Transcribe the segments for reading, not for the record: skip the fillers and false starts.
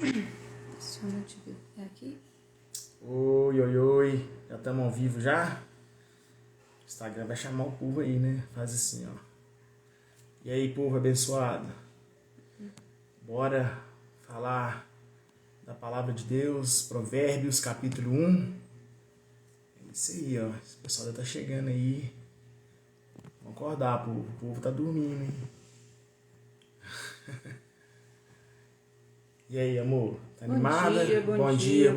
É aqui? Oi, oi, oi. Já estamos ao vivo já? O Instagram vai chamar o povo aí, né? Faz assim, ó. E aí, povo abençoado? Bora falar da palavra de Deus, Provérbios, capítulo 1. É isso aí, ó. Esse pessoal já tá chegando aí. Vamos acordar, povo. O povo tá dormindo, hein? E aí, amor? Tá animada? Bom dia, bom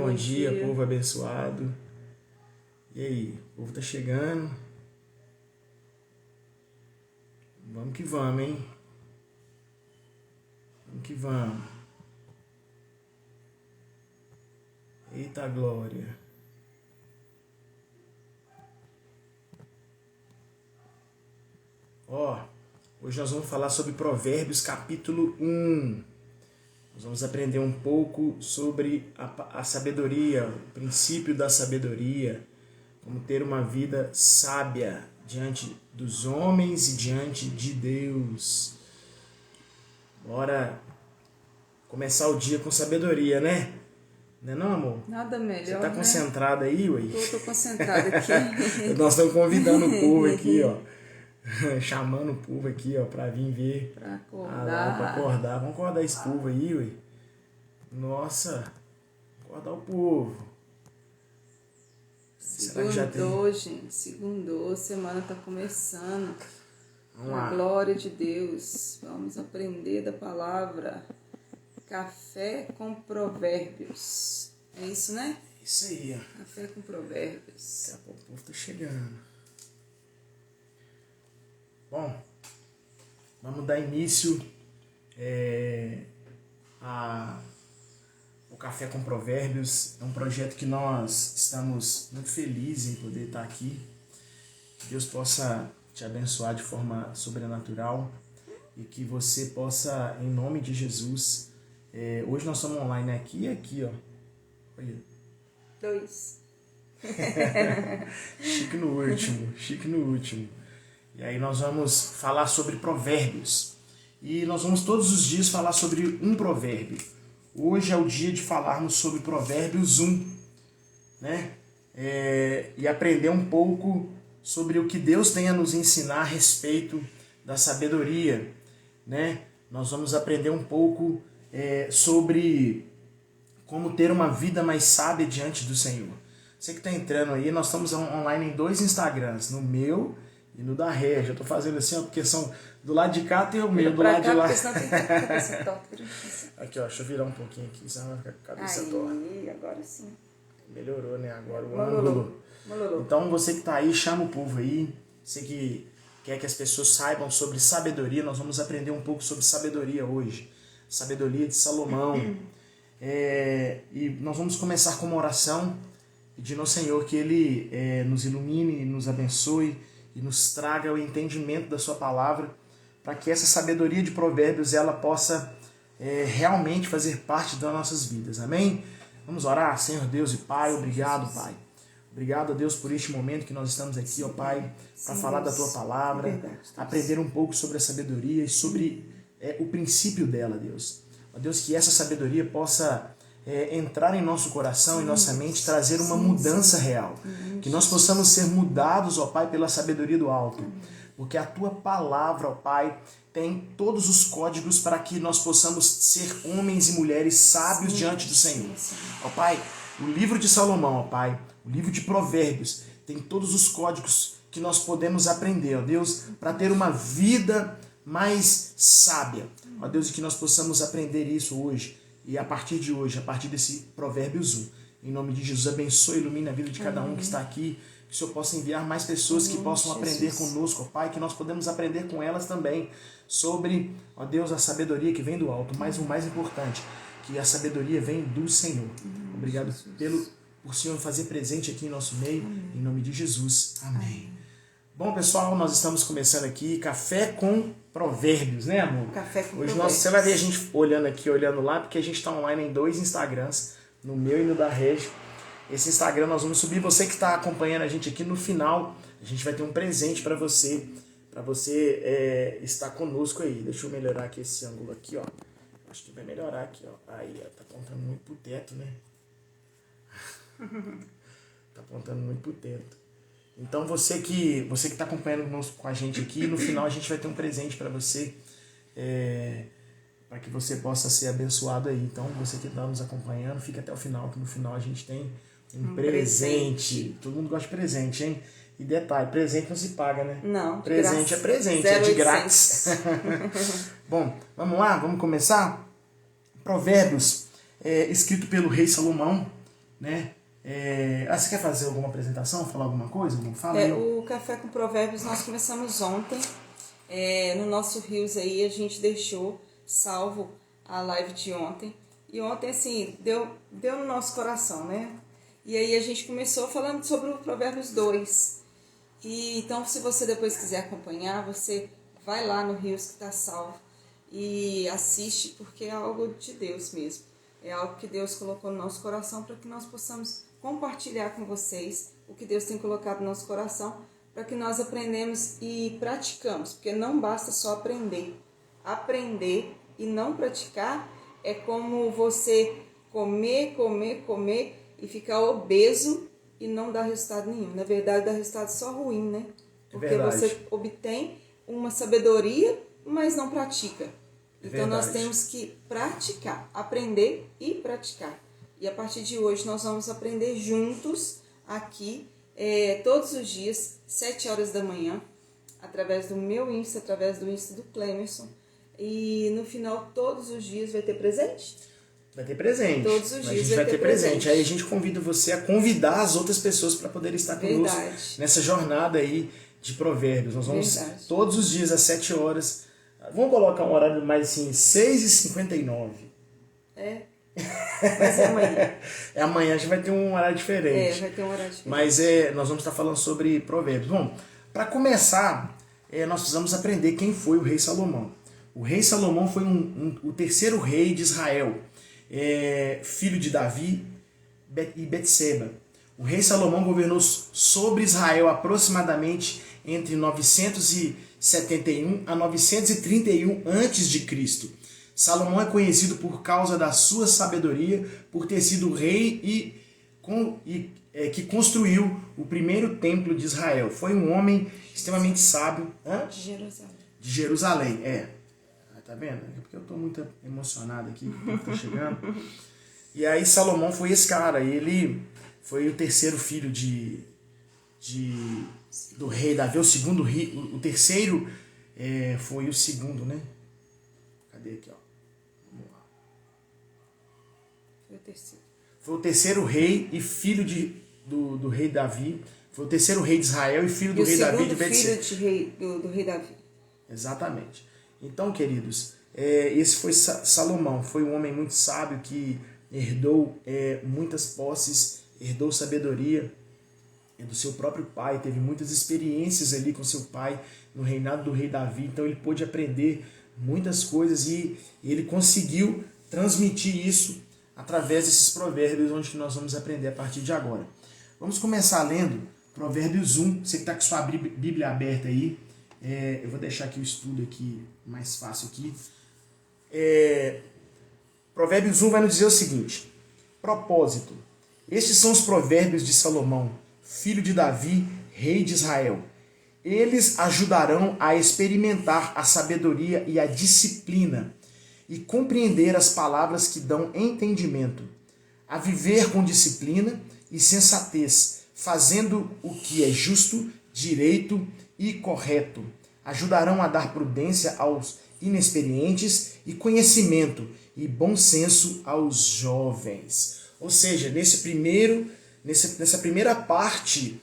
bom dia, dia. povo abençoado. E aí, o povo tá chegando. Vamos que vamos, hein? Vamos que vamos. Eita glória. Ó, hoje nós vamos falar sobre Provérbios capítulo 1. Nós vamos aprender um pouco sobre a sabedoria, o princípio da sabedoria, como ter uma vida sábia diante dos homens e diante de Deus. Bora começar o dia com sabedoria, né? Não é não, amor? Nada melhor, Você tá né? concentrada aí, ué? Tô concentrada aqui. Nós estamos convidando o povo aqui, ó. Chamando o povo aqui, ó, pra vir ver. Pra Ah lá, pra acordar. acordar. Vamos acordar esse povo aí, ué. Nossa, acordar o povo. Será que já tem? Segundou, gente. Segundou. Semana tá começando. Vamos Com a lá. glória de Deus. Vamos aprender da palavra. Café com provérbios. É isso, né? Isso aí, ó. Café com provérbios. Daqui a pouco o povo tá chegando. Bom, vamos dar início ao Café com Provérbios. É um projeto que nós estamos muito felizes em poder estar aqui. Que Deus possa te abençoar de forma sobrenatural e que você possa, em nome de Jesus, hoje nós estamos online aqui e aqui, ó. Olha. 2. Chique no último. E aí nós vamos falar sobre provérbios. E nós vamos todos os dias falar sobre um provérbio. Hoje é o dia de falarmos sobre Provérbios 1, né? E aprender um pouco sobre o que Deus tem a nos ensinar a respeito da sabedoria, né? Nós vamos aprender um pouco sobre como ter uma vida mais sábia diante do Senhor. Você que está entrando aí, nós estamos online em 2 Instagrams, no meu e no da Regia. Eu estou fazendo assim, ó, porque são do lado de cá tem o meu, do lado de lá. Aqui, ó, deixa eu virar um pouquinho aqui, senão vai ficar com a cabeça torta. Aí, agora sim. Melhorou, né? Agora o Mololô. ângulo. Então você que está aí, chama o povo aí. Você que quer que as pessoas saibam sobre sabedoria, nós vamos aprender um pouco sobre sabedoria hoje. Sabedoria de Salomão. E nós vamos começar com uma oração pedindo ao Senhor que Ele nos ilumine, nos abençoe e nos traga o entendimento da sua palavra, para que essa sabedoria de provérbios ela possa realmente fazer parte das nossas vidas. Amém? Vamos orar. Senhor Deus e Pai, obrigado, Pai. Obrigado a Deus por este momento que nós estamos aqui, ó Pai, para falar da Tua palavra, aprender um pouco sobre a sabedoria e sobre o princípio dela, Deus. Ó Deus, que essa sabedoria possa entrar em nosso coração, em nossa mente, trazer uma mudança real. Que nós possamos ser mudados, ó Pai, pela sabedoria do alto. Porque a Tua palavra, ó Pai, tem todos os códigos para que nós possamos ser homens e mulheres sábios diante do Senhor. Ó Pai, o livro de Salomão, ó Pai, o livro de Provérbios, tem todos os códigos que nós podemos aprender, ó Deus, para ter uma vida mais sábia. Ó Deus, e que nós possamos aprender isso hoje. E a partir de hoje, a partir desse Provérbios 1, em nome de Jesus, abençoe e ilumine a vida de cada um que está aqui, que o Senhor possa enviar mais pessoas que possam aprender conosco, ó Pai, que nós podemos aprender com elas também sobre, ó Deus, a sabedoria que vem do alto, mas o mais importante, que a sabedoria vem do Senhor. Obrigado por o Senhor fazer presente aqui em nosso meio, em nome de Jesus. Amém. Bom, pessoal, nós estamos começando aqui Café com Provérbios, né, amor? Café com Hoje provérbios. você vai ver a gente olhando aqui, olhando lá, porque a gente está online em 2 Instagrams, no meu e no da Regi. Esse Instagram nós vamos subir. Você que está acompanhando a gente aqui, no final, a gente vai ter um presente para você estar conosco aí. Deixa eu melhorar aqui esse ângulo aqui, ó. acho que vai melhorar aqui, ó. Aí, ó, tá apontando muito pro teto, né? Tá apontando muito pro teto. Então você que tá acompanhando com a gente aqui, no final a gente vai ter um presente para você, para que você possa ser abençoado aí. Então você que está nos acompanhando, fica até o final, que no final a gente tem um presente. Todo mundo gosta de presente, hein? E detalhe, presente não se paga, né? Não, presente é presente, é de grátis. Bom, vamos lá, vamos começar? Provérbios, escrito pelo rei Salomão, né? Você quer fazer alguma apresentação, falar alguma coisa? Fala aí. O Café com Provérbios nós começamos ontem. No nosso Rios aí a gente deixou salvo a live de ontem. E ontem, assim, deu no nosso coração, né? E aí a gente começou falando sobre o Provérbios 2. E então, se você depois quiser acompanhar, você vai lá no Rios que está salvo e assiste, porque é algo de Deus mesmo. É algo que Deus colocou no nosso coração para que nós possamos compartilhar com vocês o que Deus tem colocado no nosso coração, para que nós aprendamos e praticamos, porque não basta só aprender. Aprender e não praticar é como você comer e ficar obeso e não dar resultado nenhum. Na verdade, dá resultado só ruim, né? Porque você obtém uma sabedoria, mas não pratica. Então nós temos que praticar, aprender e praticar. E a partir de hoje nós vamos aprender juntos aqui, todos os dias, 7 horas da manhã, através do meu Insta, através do Insta do Clemerson. E no final, todos os dias vai ter presente? Vai ter presente. Todos os dias a gente vai ter presente. Aí a gente convida você a convidar as outras pessoas para poderem estar conosco nessa jornada aí de provérbios. Nós vamos todos os dias às 7 horas. Vamos colocar um horário mais assim, 6h59. Mas é amanhã. Amanhã a gente vai ter um horário diferente. Vai ter um horário diferente. Mas nós vamos estar falando sobre provérbios. Bom, para começar, nós precisamos aprender quem foi o rei Salomão. O rei Salomão foi o terceiro rei de Israel, filho de Davi e Betseba. O rei Salomão governou sobre Israel aproximadamente entre 971 a 931 a.C. Salomão é conhecido por causa da sua sabedoria, por ter sido rei que construiu o primeiro templo de Israel. Foi um homem extremamente sábio. De Jerusalém, Tá vendo? É porque eu estou muito emocionado aqui, tá chegando. E aí Salomão foi esse cara, ele foi o terceiro filho do rei Davi, o segundo rei, o terceiro foi o segundo, né? Cadê aqui, ó? Vamos lá. Foi o terceiro rei e filho do rei Davi. Foi o terceiro rei de Israel e filho do rei Davi de Betseba. Filho do rei Davi. Exatamente. Então, queridos, esse foi Salomão. Foi um homem muito sábio que herdou muitas posses, herdou sabedoria do seu próprio pai, teve muitas experiências ali com seu pai no reinado do rei Davi. Então ele pôde aprender muitas coisas e ele conseguiu transmitir isso através desses provérbios, onde nós vamos aprender a partir de agora. Vamos começar lendo Provérbios 1. Você que está com sua Bíblia aberta aí, eu vou deixar aqui o estudo aqui mais fácil aqui. Provérbios 1 vai nos dizer o seguinte: propósito. Estes são os provérbios de Salomão, filho de Davi, rei de Israel. Eles ajudarão a experimentar a sabedoria e a disciplina e compreender as palavras que dão entendimento, a viver com disciplina e sensatez, fazendo o que é justo, direito e correto. Ajudarão a dar prudência aos inexperientes e conhecimento e bom senso aos jovens. Ou seja, nessa primeira parte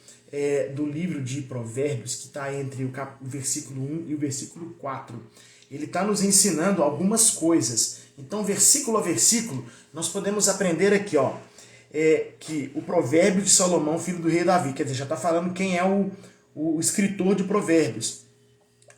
do livro de Provérbios, que está entre o versículo 1 e o versículo 4, ele está nos ensinando algumas coisas. Então, versículo a versículo, nós podemos aprender aqui, que o provérbio de Salomão, filho do rei Davi, quer dizer, já está falando quem é o escritor de provérbios.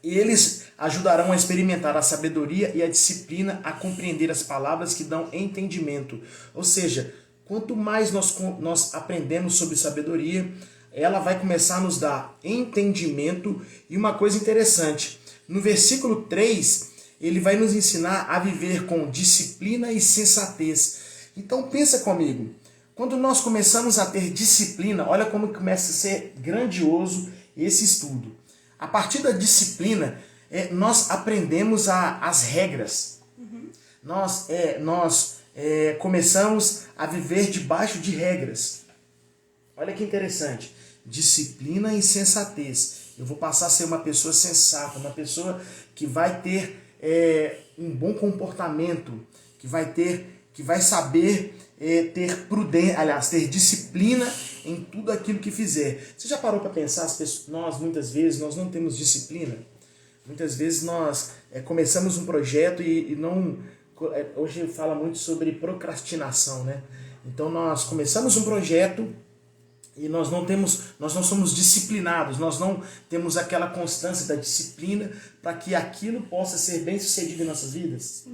Eles ajudarão a experimentar a sabedoria e a disciplina, a compreender as palavras que dão entendimento. Ou seja, quanto mais nós aprendemos sobre sabedoria, ela vai começar a nos dar entendimento. E uma coisa interessante, no versículo 3, ele vai nos ensinar a viver com disciplina e sensatez. Então pensa comigo, quando nós começamos a ter disciplina, olha como começa a ser grandioso esse estudo. A partir da disciplina, nós aprendemos as regras. Nós começamos a viver debaixo de regras. Olha que interessante. Disciplina e sensatez. Eu vou passar a ser uma pessoa sensata, uma pessoa que vai ter um bom comportamento, que vai saber ter prudência, aliás, ter disciplina em tudo aquilo que fizer. Você já parou para pensar, nós muitas vezes nós não temos disciplina? Muitas vezes nós começamos um projeto e não... Hoje fala muito sobre procrastinação, né? Então nós começamos um projeto e nós não somos disciplinados, nós não temos aquela constância da disciplina para que aquilo possa ser bem sucedido em nossas vidas.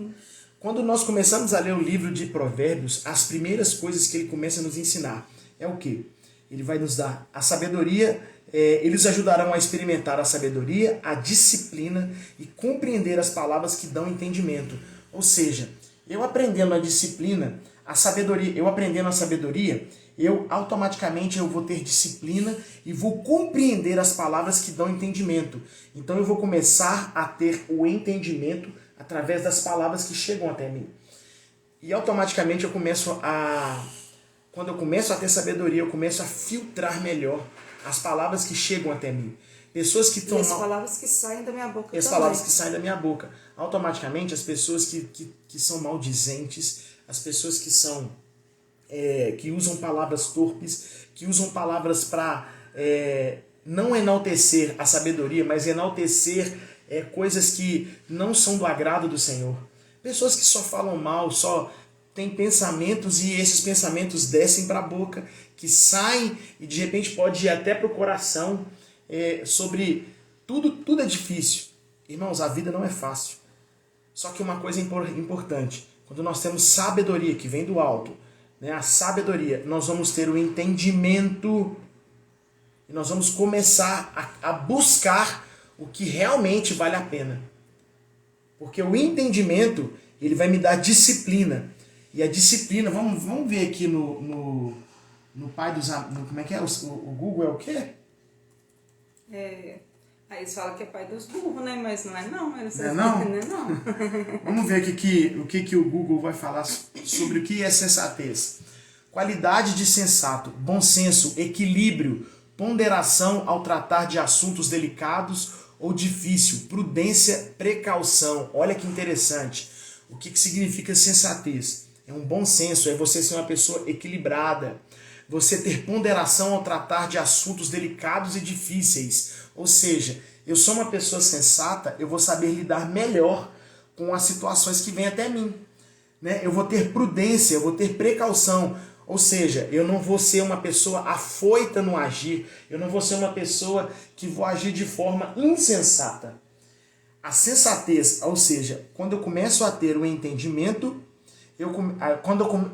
Quando nós começamos a ler o livro de Provérbios, as primeiras coisas que ele começa a nos ensinar é o quê? Ele vai nos dar a sabedoria, eles ajudarão a experimentar a sabedoria, a disciplina e compreender as palavras que dão entendimento. Ou seja, eu aprendendo a disciplina, a sabedoria, eu automaticamente vou ter disciplina e vou compreender as palavras que dão entendimento. Então eu vou começar a ter o entendimento através das palavras que chegam até mim. E automaticamente quando eu começo a ter sabedoria, eu começo a filtrar melhor as palavras que chegam até mim. Pessoas que estão... E as palavras que saem da minha boca as palavras que saem da minha boca. Automaticamente, as pessoas que são maldizentes, as pessoas que usam palavras torpes, que usam palavras para não enaltecer a sabedoria, mas enaltecer coisas que não são do agrado do Senhor. Pessoas que só falam mal, só têm pensamentos e esses pensamentos descem para a boca, que saem e de repente pode ir até para o coração. Sobre tudo é difícil. Irmãos, a vida não é fácil. Só que uma coisa importante, quando nós temos sabedoria que vem do alto, né, a sabedoria, nós vamos ter o entendimento e nós vamos começar a buscar o que realmente vale a pena. Porque o entendimento, ele vai me dar disciplina. E a disciplina, vamos ver aqui no pai dos... como é que é? O Google é o quê? Aí eles falam que é pai dos burros, né? Mas não é não. Não é não? Não é não. Vamos ver o que o Google vai falar sobre o que é sensatez. Qualidade de sensato, bom senso, equilíbrio, ponderação ao tratar de assuntos delicados ou difícil, prudência, precaução. Olha que interessante. O que significa sensatez? É um bom senso, é você ser uma pessoa equilibrada. Você ter ponderação ao tratar de assuntos delicados e difíceis. Ou seja, eu sou uma pessoa sensata, eu vou saber lidar melhor com as situações que vêm até mim. Né? Eu vou ter prudência, eu vou ter precaução. Ou seja, eu não vou ser uma pessoa afoita no agir. Eu não vou ser uma pessoa que vou agir de forma insensata. A sensatez, ou seja, quando eu começo a ter o entendimento...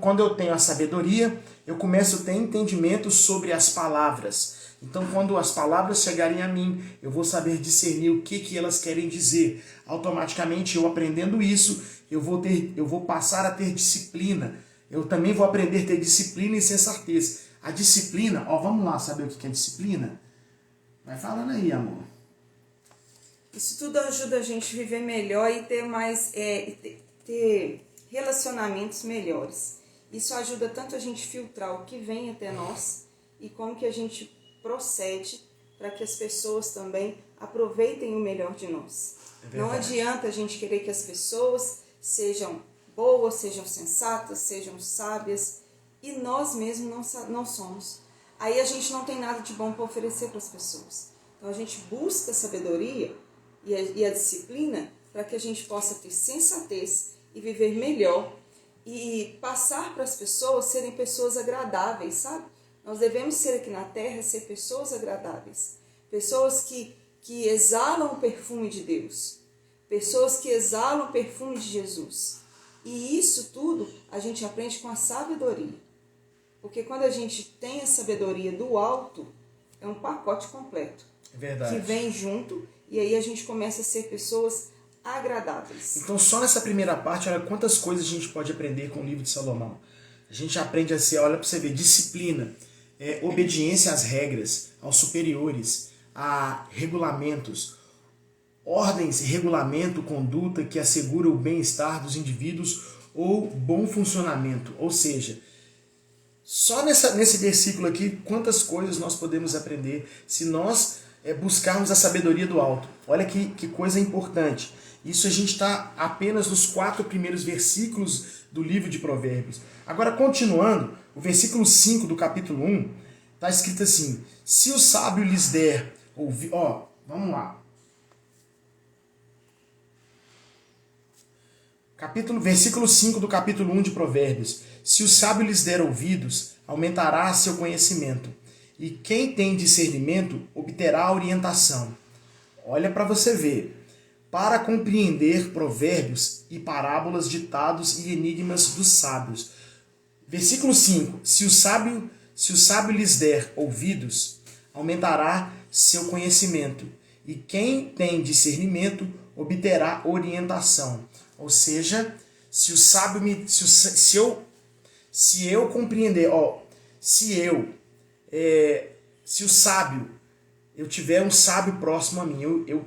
Quando eu tenho a sabedoria, eu começo a ter entendimento sobre as palavras. Então, quando as palavras chegarem a mim, eu vou saber discernir o que elas querem dizer. Automaticamente, eu aprendendo isso, eu vou passar a ter disciplina. Eu também vou aprender a ter disciplina e sensatez. A disciplina, vamos lá saber o que é disciplina? Vai falando aí, amor. Isso tudo ajuda a gente a viver melhor e ter mais... ter relacionamentos melhores. Isso ajuda tanto a gente filtrar o que vem até nós e como que a gente procede para que as pessoas também aproveitem o melhor de nós. Não adianta a gente querer que as pessoas sejam boas, sejam sensatas, sejam sábias e nós mesmos não somos. Aí a gente não tem nada de bom para oferecer para as pessoas. Então a gente busca a sabedoria e a disciplina para que a gente possa ter sensatez e viver melhor e passar para as pessoas serem pessoas agradáveis, sabe? Nós devemos ser aqui na terra, ser pessoas agradáveis, pessoas que exalam o perfume de Deus, pessoas que exalam o perfume de Jesus. E isso tudo a gente aprende com a sabedoria, porque quando a gente tem a sabedoria do alto, é um pacote completo. É verdade. Que vem junto e aí a gente começa a ser pessoas agradáveis. Então, só nessa primeira parte, olha quantas coisas a gente pode aprender com o livro de Salomão. A gente aprende a ser, olha para você ver, disciplina, obediência às regras, aos superiores, a regulamentos, ordens, regulamento, conduta que assegura o bem-estar dos indivíduos ou bom funcionamento. Ou seja, só nesse versículo aqui, quantas coisas nós podemos aprender se nós buscarmos a sabedoria do alto. Olha que coisa importante. Isso a gente está apenas nos 4 primeiros versículos do livro de Provérbios. Agora, continuando, o versículo 5 do capítulo 1, está escrito assim: se o sábio lhes der ouvir... vamos lá. Versículo 5 do capítulo 1 de Provérbios. Se o sábio lhes der ouvidos, aumentará seu conhecimento. E quem tem discernimento obterá orientação. Olha para você ver. Para compreender provérbios e parábolas, ditados e enigmas dos sábios. Versículo 5. Se o sábio lhes der ouvidos, aumentará seu conhecimento. E quem tem discernimento obterá orientação. Ou seja, se o sábio se eu compreender, se o sábio, eu tiver um sábio próximo a mim,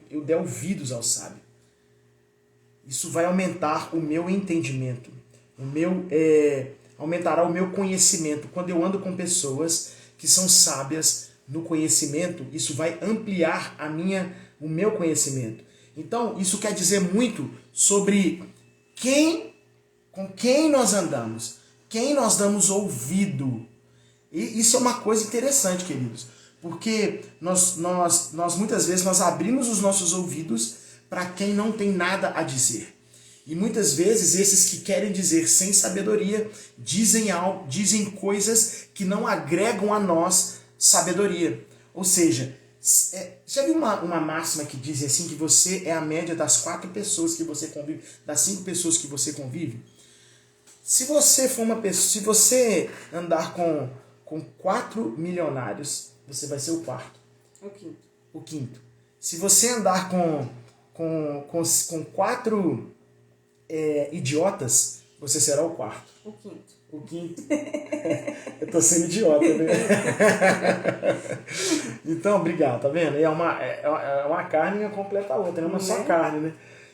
eu der ouvidos ao sábio, isso vai aumentar o meu entendimento, aumentará o meu conhecimento. Quando eu ando com pessoas que são sábias no conhecimento, isso vai ampliar o meu conhecimento. Então, isso quer dizer muito sobre com quem nós andamos, quem nós damos ouvido. E isso é uma coisa interessante, queridos, porque nós muitas vezes nós abrimos os nossos ouvidos para quem não tem nada a dizer. E muitas vezes esses que querem dizer sem sabedoria dizem coisas que não agregam a nós sabedoria. Ou seja, já viu uma máxima que diz assim, que você é a média das 4 pessoas que você convive, das 5 pessoas que você convive? Se você for uma pessoa, se você andar com 4 milionários, você vai ser o quarto. O quinto. Se você andar com 4 idiotas, você será o quarto. O quinto. Eu tô sendo idiota, né? Então, obrigado, tá vendo? É uma carne que completa a outra, não é uma só carne, né?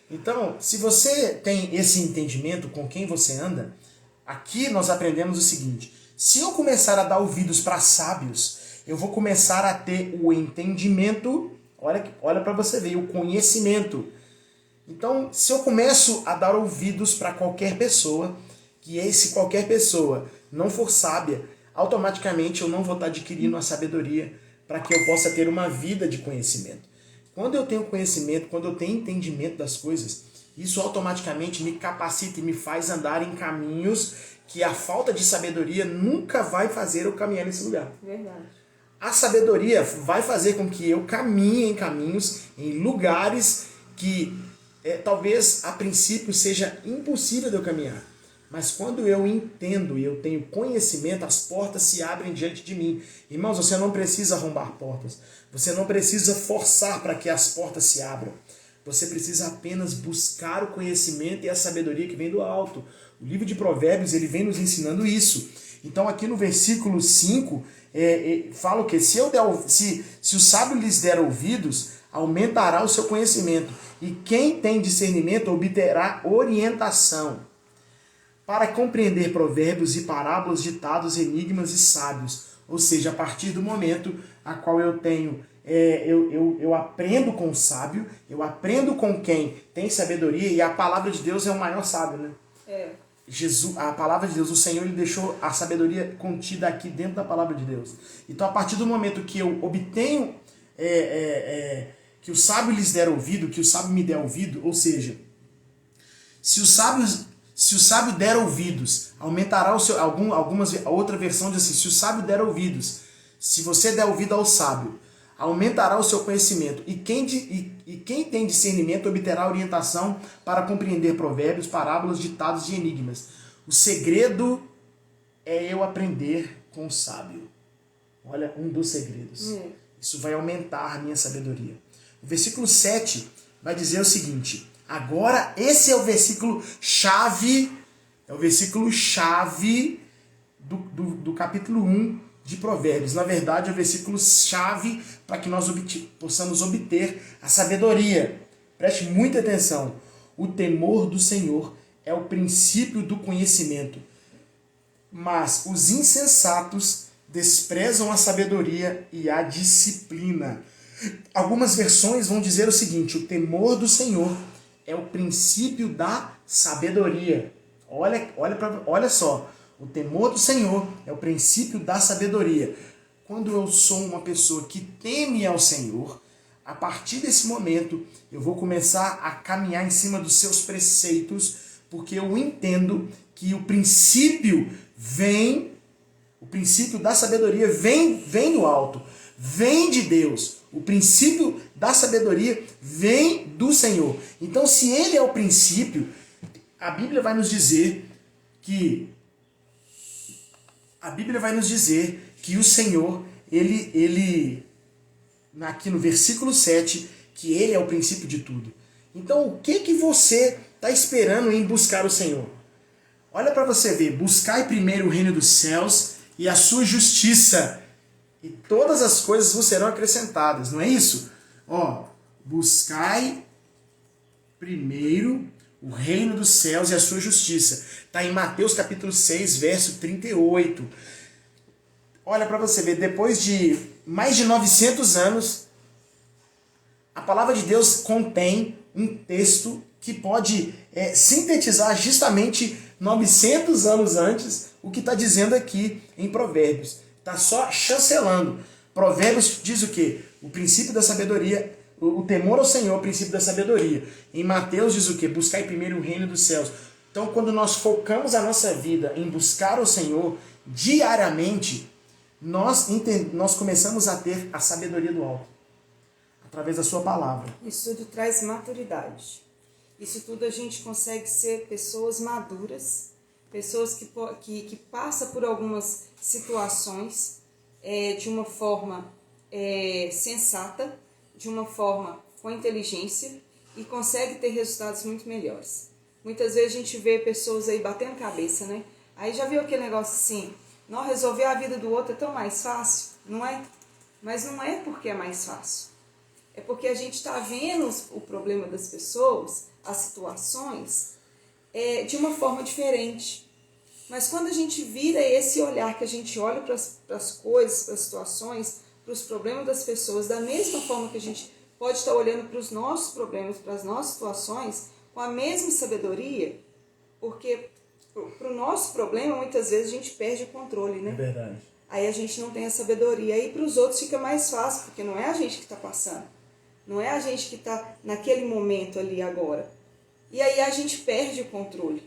Então, se você tem esse entendimento com quem você anda, aqui nós aprendemos o seguinte: se eu começar a dar ouvidos para sábios, eu vou começar a ter o entendimento, olha para você ver, o conhecimento. Então, se eu começo a dar ouvidos para qualquer pessoa, se qualquer pessoa não for sábia, automaticamente eu não vou estar adquirindo a sabedoria para que eu possa ter uma vida de conhecimento. Quando eu tenho conhecimento, quando eu tenho entendimento das coisas, isso automaticamente me capacita e me faz andar em caminhos que a falta de sabedoria nunca vai fazer eu caminhar nesse lugar. Verdade. A sabedoria vai fazer com que eu caminhe em caminhos, em lugares que talvez a princípio seja impossível de eu caminhar. Mas quando eu entendo e eu tenho conhecimento, as portas se abrem diante de mim. Irmãos, você não precisa arrombar portas. Você não precisa forçar para que as portas se abram. Você precisa apenas buscar o conhecimento e a sabedoria que vem do alto. O livro de Provérbios, ele vem nos ensinando isso. Então aqui no versículo 5, fala o quê? Se o sábio lhes der ouvidos, aumentará o seu conhecimento. E quem tem discernimento obterá orientação para compreender provérbios e parábolas, ditados, enigmas e sábios. Ou seja, a partir do momento a qual eu tenho, eu aprendo com o sábio, eu aprendo com quem tem sabedoria, e a palavra de Deus é o maior sábio, né? A palavra de Deus, o Senhor, ele deixou a sabedoria contida aqui dentro da palavra de Deus. Então, a partir do momento que eu obtenho, que o sábio lhes der ouvido, que o sábio me der ouvido, ou seja, se o sábio der ouvidos, aumentará o seu... outra versão diz assim: se o sábio der ouvidos, se você der ouvido ao sábio, aumentará o seu conhecimento. E quem tem discernimento obterá orientação para compreender provérbios, parábolas, ditados e enigmas. O segredo é eu aprender com o sábio. Olha, um dos segredos. Isso vai aumentar a minha sabedoria. O versículo 7 vai dizer o seguinte: Agora, esse é o versículo chave, do capítulo 1 de Provérbios. Na verdade, é o versículo chave para que nós possamos obter a sabedoria. Preste muita atenção. O temor do Senhor é o princípio do conhecimento, mas os insensatos desprezam a sabedoria e a disciplina. Algumas versões vão dizer o seguinte: o temor do Senhor é o princípio da sabedoria. Olha só, o temor do Senhor é o princípio da sabedoria. Quando eu sou uma pessoa que teme ao Senhor, a partir desse momento eu vou começar a caminhar em cima dos seus preceitos, porque eu entendo que o princípio da sabedoria vem do alto, vem de Deus. O princípio da sabedoria vem do Senhor. Então, se ele é o princípio, a Bíblia vai nos dizer que o Senhor, ele aqui no versículo 7, que ele é o princípio de tudo. Então, o que você está esperando em buscar o Senhor? Olha para você ver: buscai primeiro o reino dos céus e a sua justiça, e todas as coisas vos serão acrescentadas. Não é isso? Buscai primeiro o reino dos céus e a sua justiça. Está em Mateus capítulo 6, verso 38. Olha para você ver, depois de mais de 900 anos, a palavra de Deus contém um texto que pode sintetizar justamente 900 anos antes o que está dizendo aqui em Provérbios. Está só chancelando. Provérbios diz o quê? O princípio da sabedoria, o temor ao Senhor é o princípio da sabedoria. Em Mateus diz o quê? Buscai primeiro o reino dos céus. Então, quando nós focamos a nossa vida em buscar o Senhor diariamente, nós começamos a ter a sabedoria do alto, através da sua palavra. Isso tudo traz maturidade. Isso tudo a gente consegue ser pessoas maduras, pessoas que passam por algumas situações de uma forma sensata, de uma forma com inteligência, e consegue ter resultados muito melhores. Muitas vezes a gente vê pessoas aí batendo cabeça, né? Aí já viu aquele negócio assim: não, resolver a vida do outro é tão mais fácil, não é? Mas não é porque é mais fácil. É porque a gente está vendo o problema das pessoas, as situações, de uma forma diferente. Mas quando a gente vira esse olhar, que a gente olha para as coisas, para as situações, para os problemas das pessoas, da mesma forma que a gente pode estar olhando para os nossos problemas, para as nossas situações, com a mesma sabedoria, porque para o nosso problema, muitas vezes a gente perde o controle, né? É verdade. Aí a gente não tem a sabedoria. Aí para os outros fica mais fácil, porque não é a gente que está passando. Não é a gente que está naquele momento ali agora. E aí a gente perde o controle,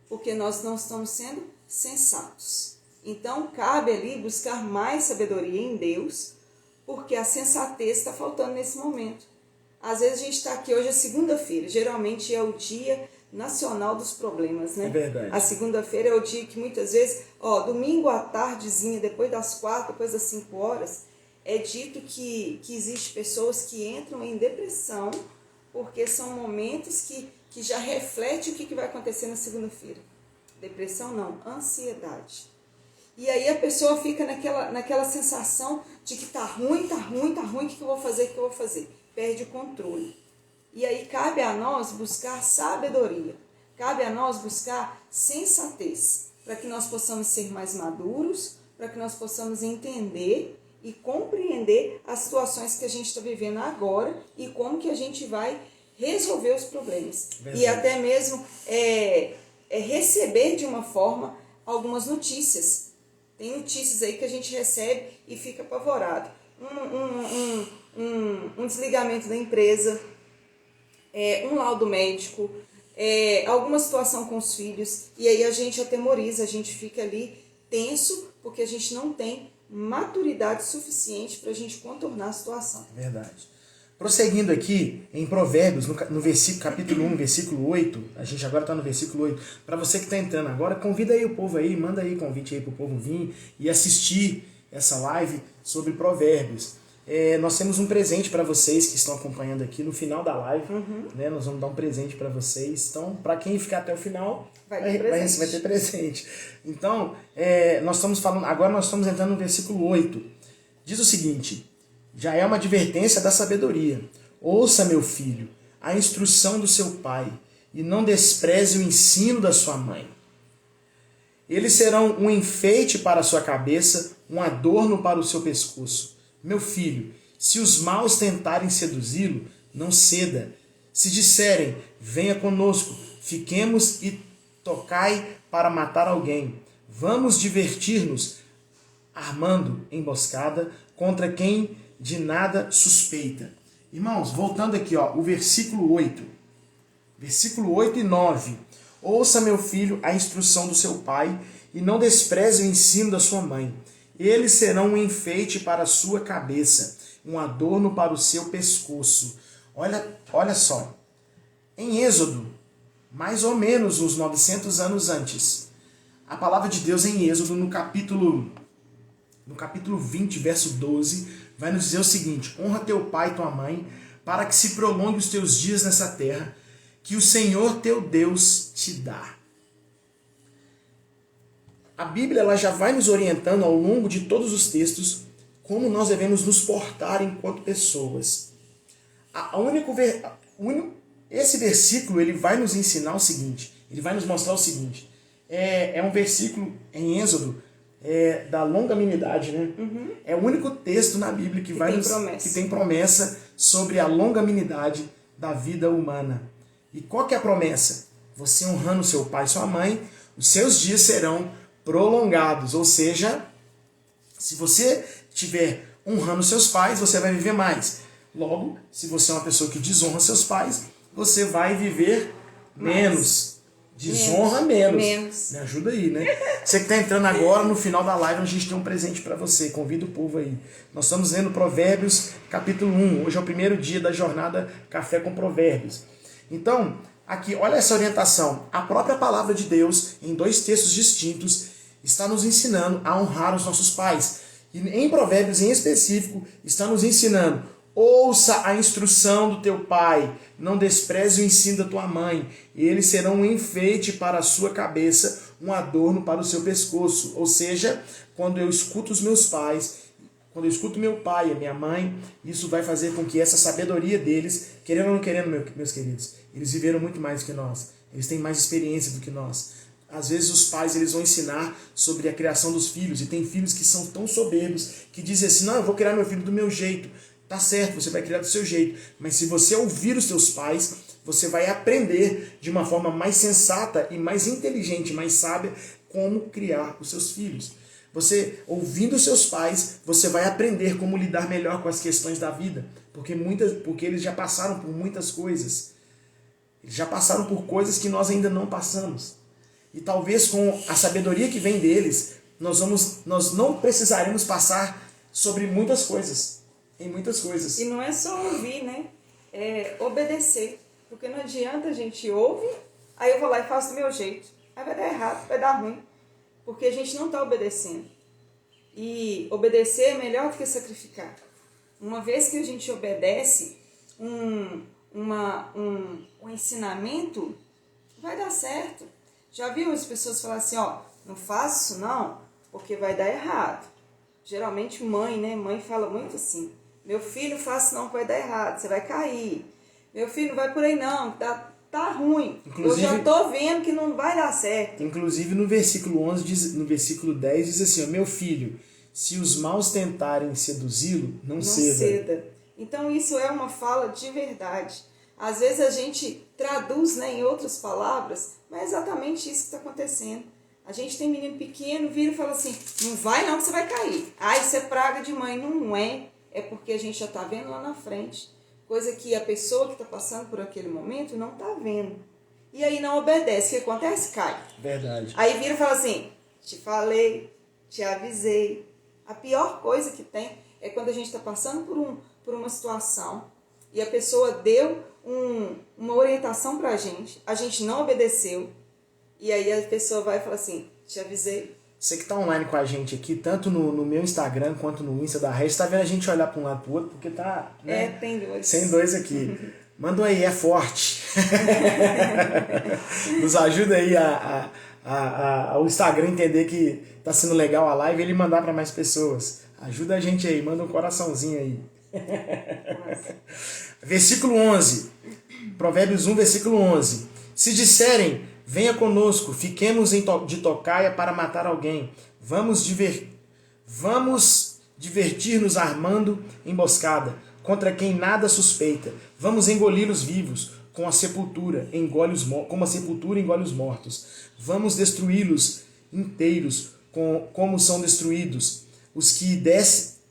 porque nós não estamos sendo sensatos. Então cabe ali buscar mais sabedoria em Deus, porque a sensatez está faltando nesse momento. Às vezes a gente está aqui, hoje é segunda-feira, geralmente é o dia nacional dos problemas, né? É verdade. A segunda-feira é o dia que muitas vezes, domingo à tardezinha, depois das 4, depois das 5 horas, é dito que existe pessoas que entram em depressão, porque são momentos que já refletem o que vai acontecer na segunda-feira. Depressão não, ansiedade. E aí a pessoa fica naquela sensação de que tá ruim, o que eu vou fazer? Perde o controle. E aí cabe a nós buscar sabedoria, cabe a nós buscar sensatez, para que nós possamos ser mais maduros, para que nós possamos entender e compreender as situações que a gente está vivendo agora e como que a gente vai resolver os problemas. Verdade. E até mesmo receber de uma forma algumas notícias. Tem notícias aí que a gente recebe e fica apavorado. Um desligamento da empresa, um laudo médico, alguma situação com os filhos, e aí a gente atemoriza, a gente fica ali tenso, porque a gente não tem maturidade suficiente para a gente contornar a situação. Verdade. Prosseguindo aqui, em Provérbios, no versículo, capítulo 1, versículo 8, a gente agora está no versículo 8, para você que está entrando agora, convida aí o povo aí, manda aí convite aí para o povo vir e assistir essa live sobre Provérbios. nós temos um presente para vocês que estão acompanhando aqui no final da live. Né? Nós vamos dar um presente para vocês. Então, para quem ficar até o final, vai ter presente. Então, agora nós estamos entrando no versículo 8. Diz o seguinte: já é uma advertência da sabedoria. Ouça, meu filho, a instrução do seu pai, e não despreze o ensino da sua mãe. Eles serão um enfeite para a sua cabeça, um adorno para o seu pescoço. Meu filho, se os maus tentarem seduzi-lo, não ceda. Se disserem, venha conosco, fiquemos e tocai para matar alguém. Vamos divertir-nos, armando emboscada contra quem de nada suspeita. Irmãos, voltando aqui, o versículo 8. Versículo 8 e 9. Ouça, meu filho, a instrução do seu pai, e não despreze o ensino da sua mãe. Eles serão um enfeite para a sua cabeça, um adorno para o seu pescoço. Olha só. Em Êxodo, mais ou menos uns 900 anos antes, a palavra de Deus em Êxodo, no capítulo 20, verso 12, vai nos dizer o seguinte: honra teu pai e tua mãe, para que se prolongue os teus dias nessa terra, que o Senhor teu Deus te dá. A Bíblia ela já vai nos orientando ao longo de todos os textos como nós devemos nos portar enquanto pessoas. Esse versículo ele vai nos ensinar o seguinte, ele vai nos mostrar o seguinte. É um versículo em Êxodo da longanimidade, né? É o único texto na Bíblia que tem promessa sobre a longanimidade da vida humana. E qual que é a promessa? Você honrando seu pai e sua mãe, os seus dias serão prolongados. Ou seja, se você estiver honrando seus pais, você vai viver mais. Logo, se você é uma pessoa que desonra seus pais, você vai viver menos. Desonra menos. Me ajuda aí, né? Você que está entrando agora, no final da live, a gente tem um presente para você. Convida o povo aí. Nós estamos lendo Provérbios, capítulo 1. Hoje é o primeiro dia da jornada Café com Provérbios. Então, aqui, olha essa orientação. A própria palavra de Deus, em 2 textos distintos, está nos ensinando a honrar os nossos pais. E em Provérbios, em específico, está nos ensinando: ouça a instrução do teu pai, não despreze o ensino da tua mãe, e eles serão um enfeite para a sua cabeça, um adorno para o seu pescoço. Ou seja, quando eu escuto os meus pais, quando eu escuto meu pai e a minha mãe, isso vai fazer com que essa sabedoria deles, querendo ou não querendo, meus queridos, eles viveram muito mais do que nós. Eles têm mais experiência do que nós. Às vezes os pais eles vão ensinar sobre a criação dos filhos. E tem filhos que são tão soberbos que dizem assim: não, eu vou criar meu filho do meu jeito. Tá certo, você vai criar do seu jeito. Mas se você ouvir os seus pais, você vai aprender de uma forma mais sensata e mais inteligente, mais sábia, como criar os seus filhos. Você, ouvindo os seus pais, você vai aprender como lidar melhor com as questões da vida. Porque eles já passaram por muitas coisas. Eles já passaram por coisas que nós ainda não passamos. E talvez com a sabedoria que vem deles, nós não precisaremos passar sobre muitas coisas. Em muitas coisas. E não é só ouvir, né? É obedecer. Porque não adianta a gente ouvir, aí eu vou lá e faço do meu jeito. Aí vai dar errado, vai dar ruim. Porque a gente não está obedecendo. E obedecer é melhor do que sacrificar. Uma vez que a gente obedece um ensinamento, vai dar certo. Já viu as pessoas falar assim, não faça isso não, porque vai dar errado. Geralmente mãe, né? Mãe fala muito assim: meu filho, faça não, vai dar errado, você vai cair. Meu filho, não vai por aí não, tá ruim. Inclusive, eu já tô vendo que não vai dar certo. Inclusive no versículo 11, no versículo 10 diz assim: meu filho, se os maus tentarem seduzi-lo, não ceda. Então isso é uma fala de verdade. Às vezes a gente traduz, né, em outras palavras, mas é exatamente isso que está acontecendo. A gente tem menino pequeno, vira e fala assim: não vai não que você vai cair. Isso é praga de mãe. Não é. É porque a gente já está vendo lá na frente. Coisa que a pessoa que está passando por aquele momento não está vendo. E aí não obedece. O que acontece? Cai. Verdade. Aí vira e fala assim: te falei, te avisei. A pior coisa que tem é quando a gente está passando por uma situação e a pessoa deu uma orientação pra gente, a gente não obedeceu, e aí a pessoa vai e fala assim: te avisei, Você que está online com a gente aqui, tanto no meu Instagram quanto no Insta da Rede, está vendo a gente olhar para um lado para o outro, porque tá, né? Tem dois. Tem dois aqui. Manda aí, é forte. Nos ajuda aí o Instagram entender que tá sendo legal a live e ele mandar para mais pessoas. Ajuda a gente aí, manda um coraçãozinho aí. Versículo 11. Provérbios 1, versículo 11. Se disserem, venha conosco, fiquemos de tocaia para matar alguém. Vamos divertir-nos armando emboscada contra quem nada suspeita. Vamos engoli-los vivos, como a sepultura engole os mortos. Vamos destruí-los inteiros, como são destruídos os que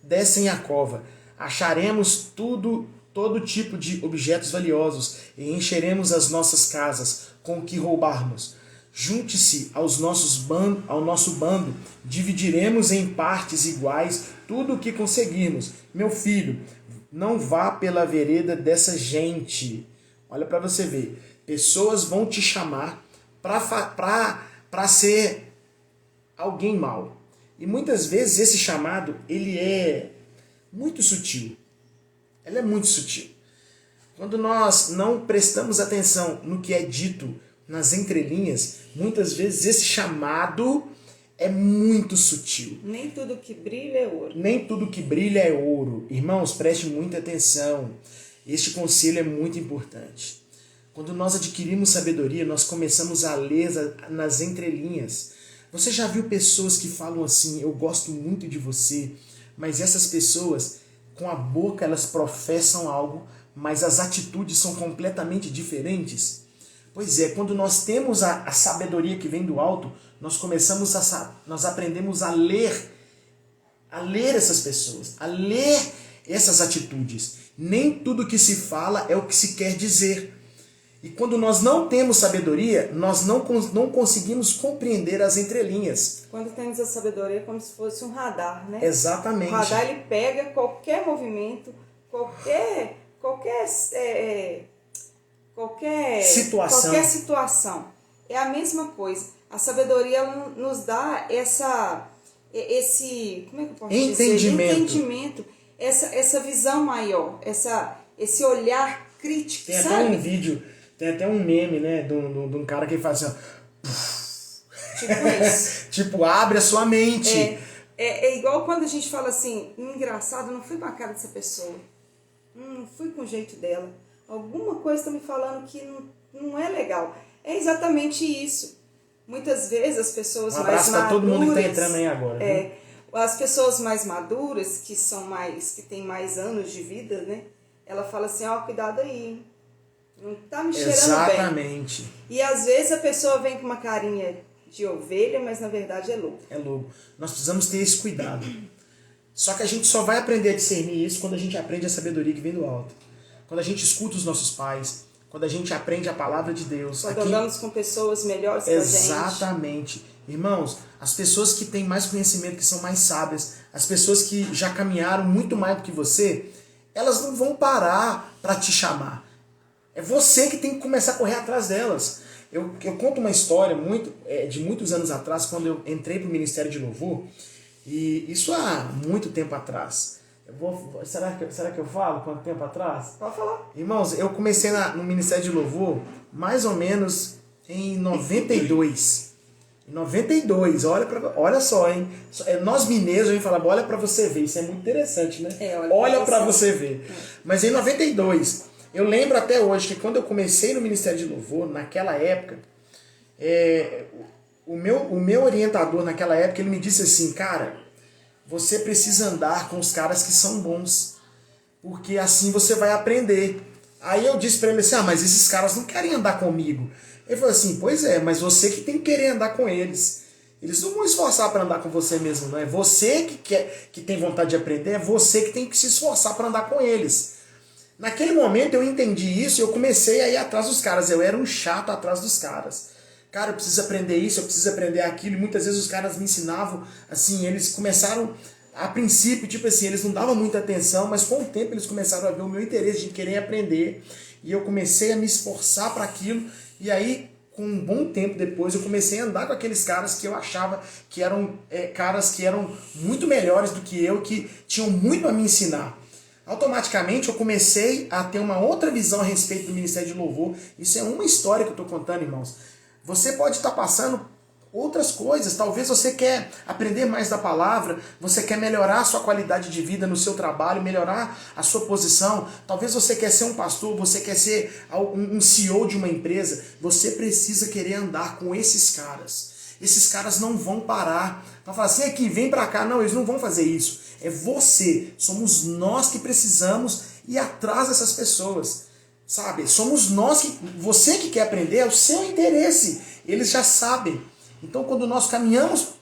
descem a cova. Acharemos todo tipo de objetos valiosos e encheremos as nossas casas com o que roubarmos. Junte-se ao nosso bando, dividiremos em partes iguais tudo o que conseguirmos. Meu filho, não vá pela vereda dessa gente. Olha para você ver. Pessoas vão te chamar para ser alguém mau. E muitas vezes esse chamado, ele é muito sutil. Ele é muito sutil. Quando nós não prestamos atenção no que é dito nas entrelinhas, muitas vezes esse chamado é muito sutil. Nem tudo que brilha é ouro. Nem tudo que brilha é ouro. Irmãos, preste muita atenção. Este conselho é muito importante. Quando nós adquirimos sabedoria, nós começamos a ler nas entrelinhas. Você já viu pessoas que falam assim, eu gosto muito de você, mas essas pessoas, com a boca, elas professam algo, mas as atitudes são completamente diferentes? Pois é, quando nós temos a sabedoria que vem do alto, nós aprendemos a ler essas pessoas, a ler essas atitudes. Nem tudo que se fala é o que se quer dizer. E quando nós não temos sabedoria, nós não conseguimos compreender as entrelinhas. Quando temos a sabedoria é como se fosse um radar, né? Exatamente. O radar, ele pega qualquer movimento, qualquer situação. É a mesma coisa. A sabedoria ela nos dá esse como é que eu posso dizer? Entendimento, essa visão maior, esse olhar crítico. Tem sabe? até um vídeo, tem até um meme, né, de um cara que faz assim, ó, tipo isso. tipo, abre a sua mente. É igual quando a gente fala assim, engraçado, não fui com a cara dessa pessoa. Não fui com o jeito dela. Alguma coisa está me falando que não é legal. É exatamente isso. Muitas vezes as pessoas mais maduras... Um abraço para todo mundo que está entrando aí agora. As pessoas mais maduras, que têm mais anos de vida, né? Ela fala assim, cuidado aí, hein? Não tá me cheirando Exatamente. bem. E às vezes a pessoa vem com uma carinha de ovelha, mas na verdade é lobo. É lobo. Nós precisamos ter esse cuidado. Só que a gente só vai aprender a discernir isso quando a gente aprende a sabedoria que vem do alto. Quando a gente escuta os nossos pais, quando a gente aprende a palavra de Deus. Quando andamos com pessoas melhores que a gente. Exatamente. Irmãos, as pessoas que têm mais conhecimento, que são mais sábias, as pessoas que já caminharam muito mais do que você, elas não vão parar para te chamar. É você que tem que começar a correr atrás delas. Eu conto uma história de muitos anos atrás, quando eu entrei para o Ministério de Louvor, e isso há muito tempo atrás. Será que eu falo quanto tempo atrás? Pode falar. Irmãos, eu comecei no Ministério de Louvor mais ou menos em 92. Em 92, olha só, hein? Nós mineiros, a gente fala, olha para você ver, isso é muito interessante, né? Olha para você ver. Mas em 92, eu lembro até hoje que quando eu comecei no Ministério de Louvor, naquela época, o meu orientador naquela época, ele me disse assim, cara, você precisa andar com os caras que são bons, porque assim você vai aprender. Aí eu disse para ele assim, mas esses caras não querem andar comigo. Ele falou assim, pois é, mas você que tem que querer andar com eles. Eles não vão esforçar para andar com você mesmo, não é você que tem vontade de aprender, é você que tem que se esforçar para andar com eles. Naquele momento eu entendi isso e eu comecei a ir atrás dos caras. Eu era um chato atrás dos caras. Cara, eu preciso aprender isso, eu preciso aprender aquilo. E muitas vezes os caras me ensinavam, assim, eles começaram, a princípio, tipo assim, eles não davam muita atenção, mas com o tempo eles começaram a ver o meu interesse de querer aprender. E eu comecei a me esforçar para aquilo. E aí, com um bom tempo depois, eu comecei a andar com aqueles caras que eu achava que eram caras que eram muito melhores do que eu, que tinham muito a me ensinar. Automaticamente eu comecei a ter uma outra visão a respeito do ministério de louvor. Isso é uma história que eu estou contando, irmãos. Você pode estar passando outras coisas. Talvez você quer aprender mais da palavra, você quer melhorar a sua qualidade de vida no seu trabalho, melhorar a sua posição. Talvez você quer ser um pastor, você quer ser um CEO de uma empresa. Você precisa querer andar com esses caras. Esses caras não vão parar. Então fala assim, aqui, vem pra cá. Não, eles não vão fazer isso. É você. Somos nós que precisamos ir atrás dessas pessoas. Sabe? Somos nós que... Você que quer aprender, é o seu interesse. Eles já sabem. Então, quando nós caminhamos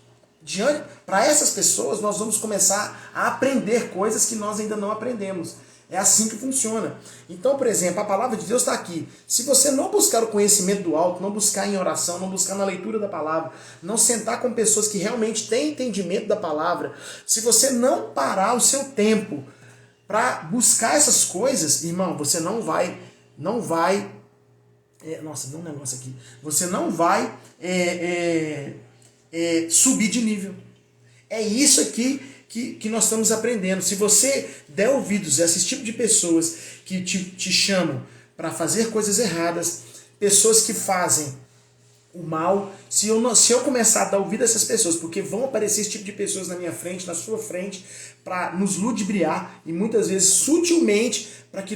diante para essas pessoas, nós vamos começar a aprender coisas que nós ainda não aprendemos. É assim que funciona. Então, por exemplo, a palavra de Deus está aqui. Se você não buscar o conhecimento do alto, não buscar em oração, não buscar na leitura da palavra, não sentar com pessoas que realmente têm entendimento da palavra, se você não parar o seu tempo para buscar essas coisas, irmão, você não vai nossa, deu um negócio aqui. Você não vai subir de nível. É isso aqui que nós estamos aprendendo. Se você der ouvidos a esse tipo de pessoas que te chamam para fazer coisas erradas, pessoas que fazem o mal, se eu começar a dar ouvido a essas pessoas, porque vão aparecer esse tipo de pessoas na minha frente, na sua frente, para nos ludibriar e muitas vezes sutilmente para que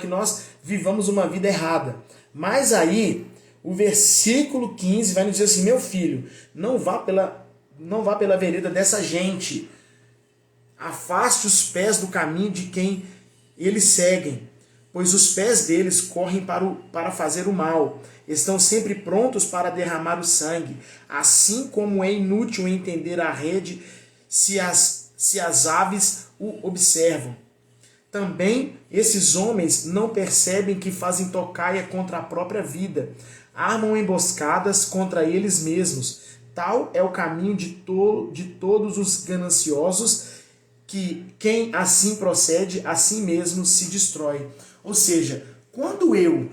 nós vivamos uma vida errada. Mas aí, o versículo 15 vai nos dizer assim, meu filho, não vá pela vereda dessa gente. Afaste os pés do caminho de quem eles seguem, pois os pés deles correm para fazer o mal. Estão sempre prontos para derramar o sangue. Assim como é inútil entender a rede se as aves o observam. Também esses homens não percebem que fazem tocaia contra a própria vida. Armam emboscadas contra eles mesmos. Tal é o caminho de todos os gananciosos, que quem assim procede, assim mesmo se destrói. Ou seja, quando eu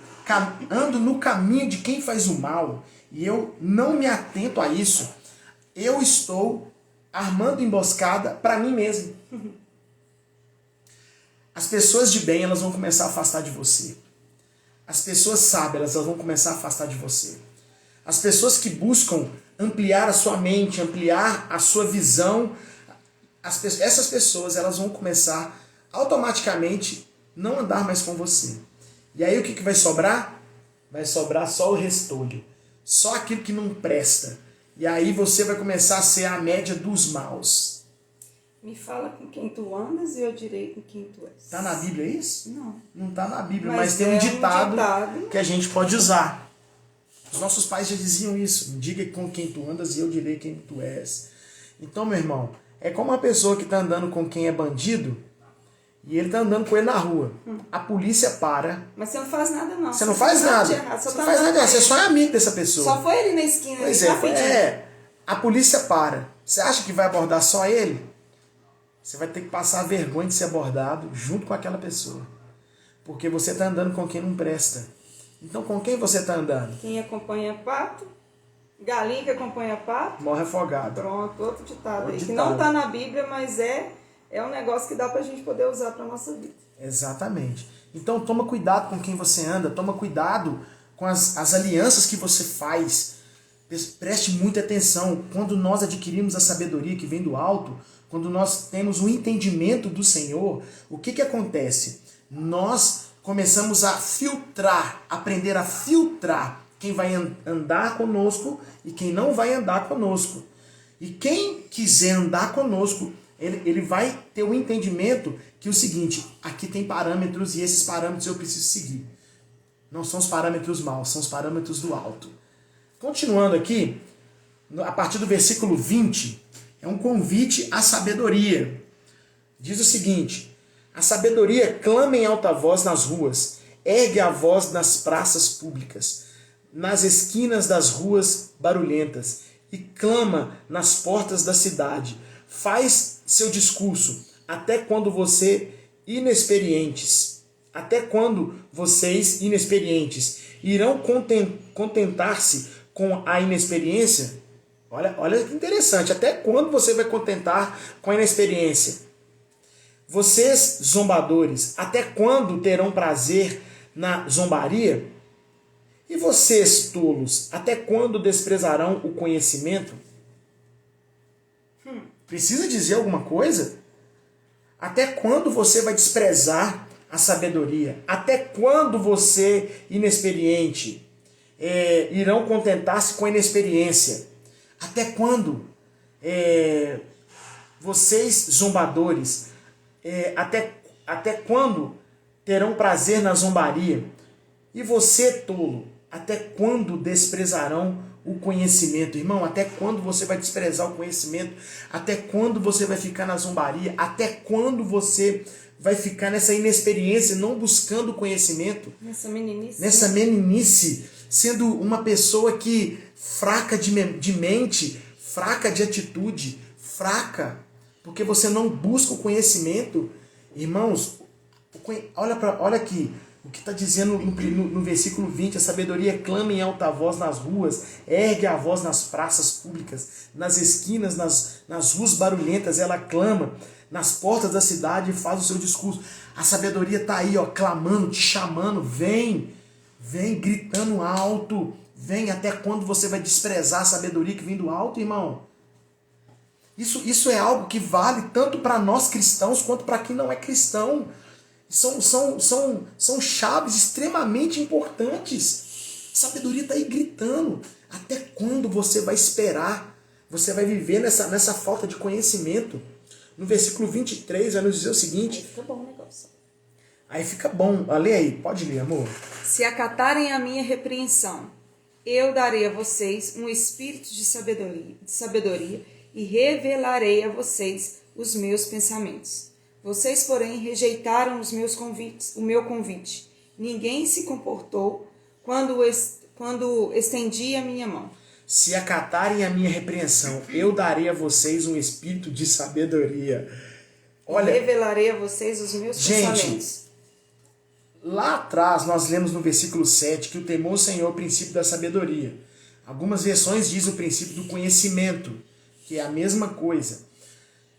ando no caminho de quem faz o mal, e eu não me atento a isso, eu estou armando emboscada para mim mesmo. As pessoas de bem, elas vão começar a afastar de você. As pessoas sábias, elas vão começar a afastar de você. As pessoas que buscam ampliar a sua mente, ampliar a sua visão, essas pessoas, elas vão começar automaticamente não andar mais com você. E aí o que vai sobrar? Vai sobrar só o restolho. Só aquilo que não presta. E aí você vai começar a ser a média dos maus. Me fala com quem tu andas e eu direi com quem tu és. Tá na Bíblia isso? Não. Não tá na Bíblia, mas tem um ditado que a gente pode usar. Os nossos pais já diziam isso. Diga com quem tu andas e eu direi quem tu és. Então, meu irmão, é como uma pessoa que está andando com quem é bandido e ele está andando com ele na rua. A polícia para. Mas você não faz nada, não. Você não faz nada. Você não faz nada, você só é amigo dessa pessoa. Só foi ele na esquina. Pois a polícia para. Você acha que vai abordar só ele? Você vai ter que passar a vergonha de ser abordado junto com aquela pessoa. Porque você está andando com quem não presta. Então, com quem você está andando? Quem acompanha pato, galinha que acompanha pato, morre afogado. Pronto, outro ditado aí. Que não está na Bíblia, mas é um negócio que dá para a gente poder usar para a nossa vida. Exatamente. Então, toma cuidado com quem você anda. Toma cuidado com as alianças que você faz. Preste muita atenção. Quando nós adquirimos a sabedoria que vem do alto, quando nós temos o entendimento do Senhor, o que acontece? Nós começamos a filtrar, aprender a filtrar quem vai andar conosco e quem não vai andar conosco. E quem quiser andar conosco, ele vai ter o entendimento que é o seguinte, aqui tem parâmetros e esses parâmetros eu preciso seguir. Não são os parâmetros maus, são os parâmetros do alto. Continuando aqui, a partir do versículo 20, é um convite à sabedoria. Diz o seguinte, a sabedoria clama em alta voz nas ruas, ergue a voz nas praças públicas, nas esquinas das ruas barulhentas, e clama nas portas da cidade. Faz seu discurso, até quando você, inexperientes, Até quando vocês, inexperientes, irão contentar-se com a inexperiência? Olha que interessante. Até quando você vai contentar com a inexperiência? Vocês, zombadores, até quando terão prazer na zombaria? E vocês, tolos, até quando desprezarão o conhecimento? Precisa dizer alguma coisa? Até quando você vai desprezar a sabedoria? Até quando você, inexperiente, irão contentar-se com a inexperiência? Até quando vocês, zombadores, até quando terão prazer na zombaria? E você, tolo, até quando desprezarão o conhecimento? Irmão, até quando você vai desprezar o conhecimento? Até quando você vai ficar na zombaria? Até quando você vai ficar nessa inexperiência, não buscando conhecimento? Nessa meninice, sendo uma pessoa que fraca de mente, fraca de atitude, fraca, porque você não busca o conhecimento. Irmãos, olha aqui, o que está dizendo no versículo 20, a sabedoria clama em alta voz nas ruas, ergue a voz nas praças públicas, nas esquinas, nas ruas barulhentas, ela clama, nas portas da cidade faz o seu discurso. A sabedoria está aí, ó, clamando, te chamando, vem, gritando alto, vem. Até quando você vai desprezar a sabedoria que vem do alto, irmão? Isso é algo que vale tanto para nós cristãos quanto para quem não é cristão. São chaves extremamente importantes. A sabedoria está aí gritando. Até quando você vai esperar? Você vai viver nessa falta de conhecimento? No versículo 23 vai nos dizer o seguinte. Aí fica bom o negócio. Aí fica bom. Lê aí, pode ler, amor. Se acatarem a minha repreensão, eu darei a vocês um espírito de sabedoria e revelarei a vocês os meus pensamentos. Vocês, porém, rejeitaram o meu convite. Ninguém se comportou quando estendi a minha mão. Se acatarem a minha repreensão, eu darei a vocês um espírito de sabedoria. Olha, revelarei a vocês os meus pensamentos. Lá atrás nós lemos no versículo 7 que o temor ao Senhor é o princípio da sabedoria. Algumas versões dizem o princípio do conhecimento, que é a mesma coisa.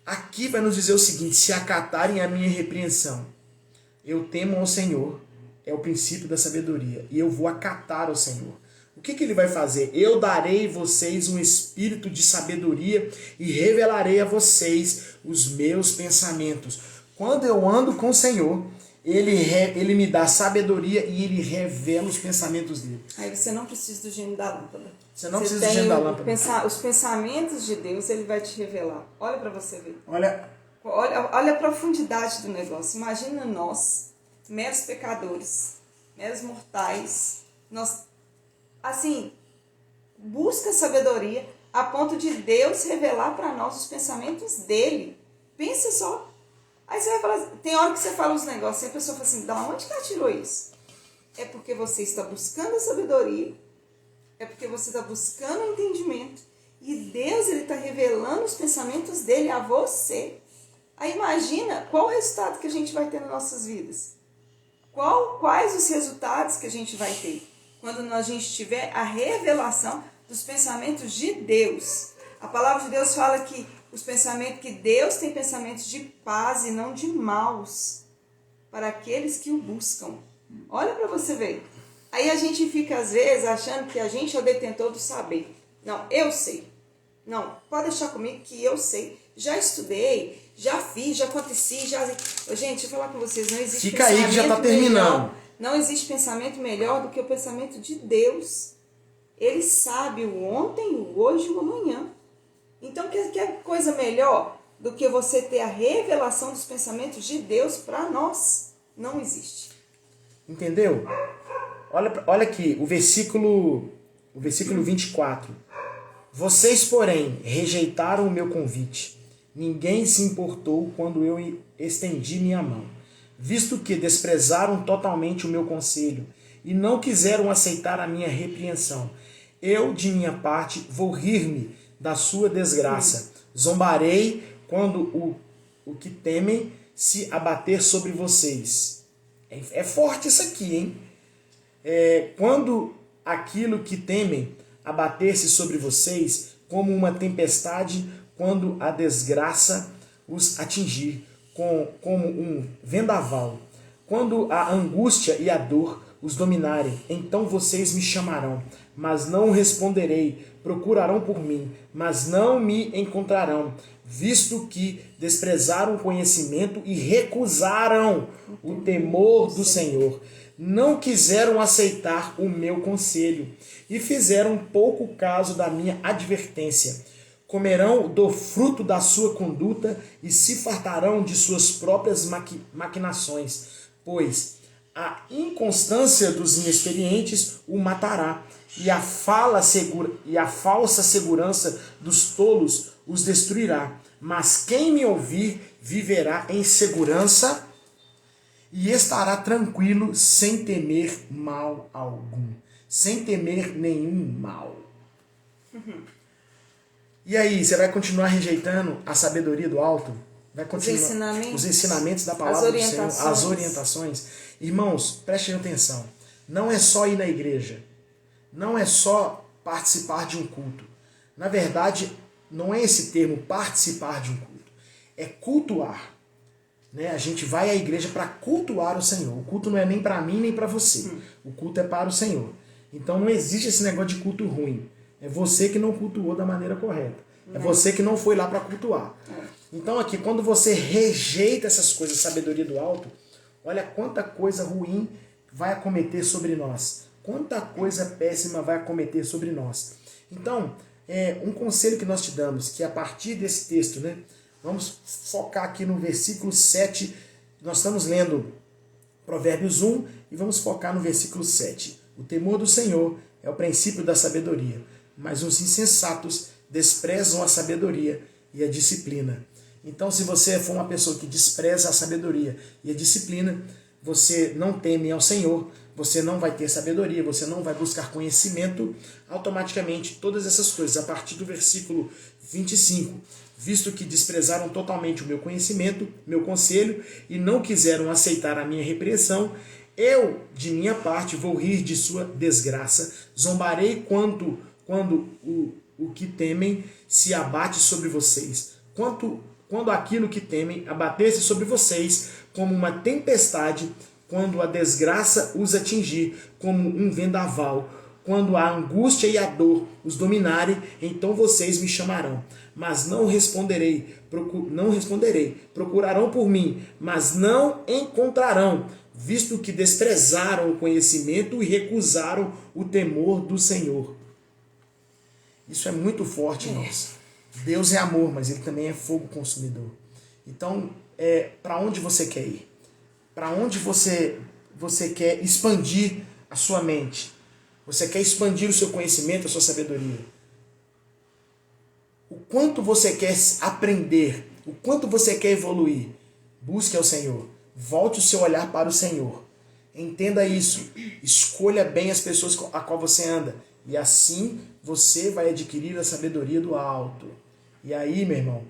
Aqui vai nos dizer o seguinte: se acatarem a minha repreensão, eu temo ao Senhor, é o princípio da sabedoria, e eu vou acatar ao Senhor. O que ele vai fazer? Eu darei a vocês um espírito de sabedoria e revelarei a vocês os meus pensamentos. Quando eu ando com o Senhor, ele me dá sabedoria e ele revela os pensamentos dele. Aí você não precisa do gênio da lâmpada. Você não precisa do gênio da lâmpada. Os pensamentos de Deus, ele vai te revelar. Olha para você ver. Olha a profundidade do negócio. Imagina nós, meros pecadores, meros mortais, nós, assim, busca sabedoria a ponto de Deus revelar para nós os pensamentos dele. Pensa só. Aí você vai falar, tem hora que você fala os negócios e a pessoa fala assim, da onde que ela tirou isso? É porque você está buscando a sabedoria, é porque você está buscando o entendimento, e Deus está revelando os pensamentos dele a você. Aí imagina qual o resultado que a gente vai ter nas nossas vidas. Quais os resultados que a gente vai ter quando a gente tiver a revelação dos pensamentos de Deus. A palavra de Deus fala que Deus tem pensamentos de paz e não de maus para aqueles que o buscam. Olha para você ver. Aí a gente fica às vezes achando que a gente é o detentor do saber. Não, eu sei. Não, pode deixar comigo que eu sei. Já estudei, já fiz, já aconteci, já... Gente, deixa eu falar com vocês, não existe Fica aí que já está terminando. Não existe pensamento melhor do que o pensamento de Deus. Ele sabe o ontem, o hoje e o amanhã. Então, que coisa melhor do que você ter a revelação dos pensamentos de Deus para nós? Não existe. Entendeu? Olha aqui, o versículo 24. Vocês, porém, rejeitaram o meu convite. Ninguém se importou quando eu estendi minha mão, visto que desprezaram totalmente o meu conselho e não quiseram aceitar a minha repreensão. Eu, de minha parte, vou rir-me da sua desgraça. Zombarei quando o que temem se abater sobre vocês. É forte isso aqui, hein? Quando aquilo que temem abater-se sobre vocês como uma tempestade, quando a desgraça os atingir como um vendaval, quando a angústia e a dor os dominarem, então vocês me chamarão, mas não responderei, procurarão por mim, mas não me encontrarão, visto que desprezaram o conhecimento e recusaram o temor do Senhor. Não quiseram aceitar o meu conselho e fizeram pouco caso da minha advertência. Comerão do fruto da sua conduta e se fartarão de suas próprias maquinações, pois a inconstância dos inexperientes o matará, e a falsa segurança dos tolos os destruirá. Mas quem me ouvir viverá em segurança e estará tranquilo sem temer mal algum, sem temer nenhum mal. E aí, você vai continuar rejeitando a sabedoria do alto? Vai continuar os ensinamentos da palavra do Senhor, as orientações? Irmãos, prestem atenção. Não é só ir na igreja. Não é só participar de um culto. Na verdade, não é esse termo participar de um culto. É cultuar. A gente vai à igreja para cultuar o Senhor. O culto não é nem para mim nem para você. O culto é para o Senhor. Então não existe esse negócio de culto ruim. É você que não cultuou da maneira correta. É você que não foi lá para cultuar. Então aqui, quando você rejeita essas coisas, sabedoria do alto, olha quanta coisa ruim vai acometer sobre nós. Quanta coisa péssima vai acometer sobre nós. Então, um conselho que nós te damos, que a partir desse texto, vamos focar aqui no versículo 7. Nós estamos lendo Provérbios 1 e vamos focar no versículo 7. O temor do Senhor é o princípio da sabedoria, mas os insensatos desprezam a sabedoria e a disciplina. Então, se você for uma pessoa que despreza a sabedoria e a disciplina, você não teme ao Senhor, você não vai ter sabedoria, você não vai buscar conhecimento, automaticamente todas essas coisas, a partir do versículo 25, visto que desprezaram totalmente o meu conhecimento, meu conselho, e não quiseram aceitar a minha repreensão, eu, de minha parte, vou rir de sua desgraça, zombarei quando o que temem se abate sobre vocês, quando aquilo que temem abater-se sobre vocês como uma tempestade, quando a desgraça os atingir como um vendaval, quando a angústia e a dor os dominarem, então vocês me chamarão, mas não responderei, procurarão por mim, mas não encontrarão, visto que desprezaram o conhecimento e recusaram o temor do Senhor. Isso é muito forte em nós. Deus é amor, mas Ele também é fogo consumidor. Então, para onde você quer ir? Para onde você quer expandir a sua mente? Você quer expandir o seu conhecimento, a sua sabedoria? O quanto você quer aprender? O quanto você quer evoluir? Busque ao Senhor. Volte o seu olhar para o Senhor. Entenda isso. Escolha bem as pessoas a qual você anda. E assim você vai adquirir a sabedoria do alto. E aí, meu irmão,